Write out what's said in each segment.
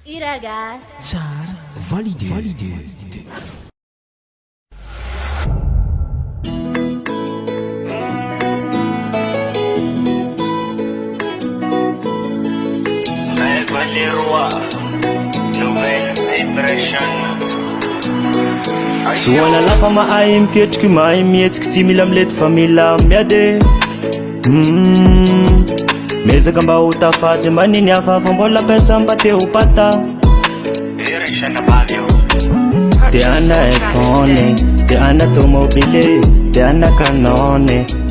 Iragas. Tsara, validé. Valeroy, nouvelle vibration. Soana lafa mahay miketriky mahay mihetsiky tsy mila milety fa mila miady mezaka mba ho tafatsy maniny hafafa mbola pesa mba te ho pata Vibration abavio. te ana iPhone te ana tomobile te ana Canon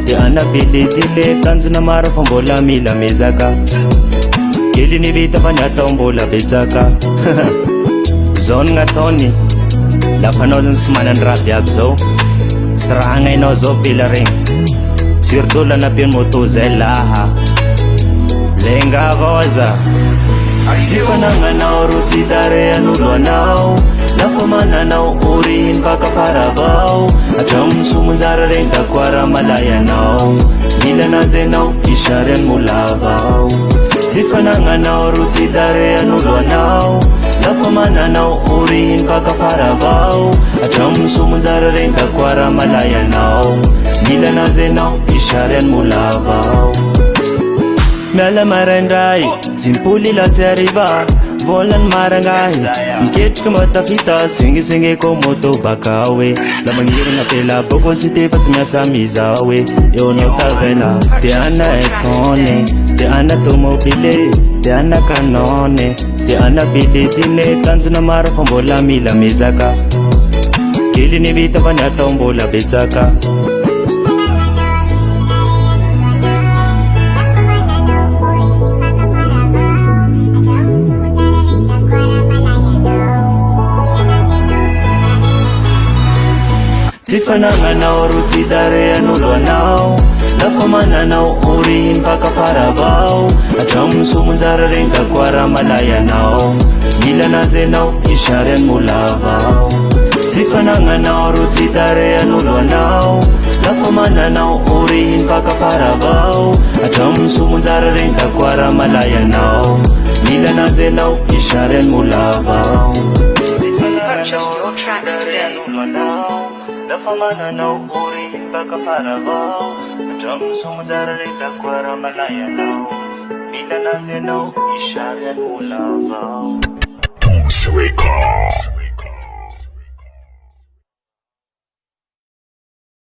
te ana bilidile tanjona maro fa mbola mila mezaka kely ny vita fa ny atao mbola betsaka zao ny gn'ataony lafa anao zany sy manany raha biaby zao sy raha agnainao zao bila regny surtout lanapiany moto zay laha lenga avao aza tsy fanagnanao ro tsy tarehan'olo anao lafa mananao oriny baka fara avao hatramin'ny somonjara regny da koara malay anao mila anazy anao isariany molavao tsy fanagnanao ro tsy tarehan'olo anao lafa mananao oriny baka fara avao hatramin'ny somonjara regny da koara malay anao mila anazy anao isariany molavao miala maraindray tsy mpoly la tsy ariva volany marangahy miketriky matafita sengesengeko moto baka hoe la magnirina pela boko sy te fa tsy miasa miza hoe eo anao tavela te ana iPhone te ana tomobile te ana Canon te ana bilidine tanjona maro fa mbola mila mezaka kely ny vita fa ny atao mbola betsaka tsy fanagnanao ro tsy tarehan'olo anao lafa mananao oriny baka fara avao hatramin'ny somonjara regny da koara malay anao mila anazy anao isariany molavao tsy fanagnanao ro tsy tarehan'olo anao lafa mananao oriny baka fara avao hatramin'ny somonjara regny da koara malay anao mila anazy anao isariany molavao Purchase your tracks today. lafa mananao oriny baka fara avao hatramin'ny somonjara regny da koara malay anao mila anazy anao isariany molavao Tons Records.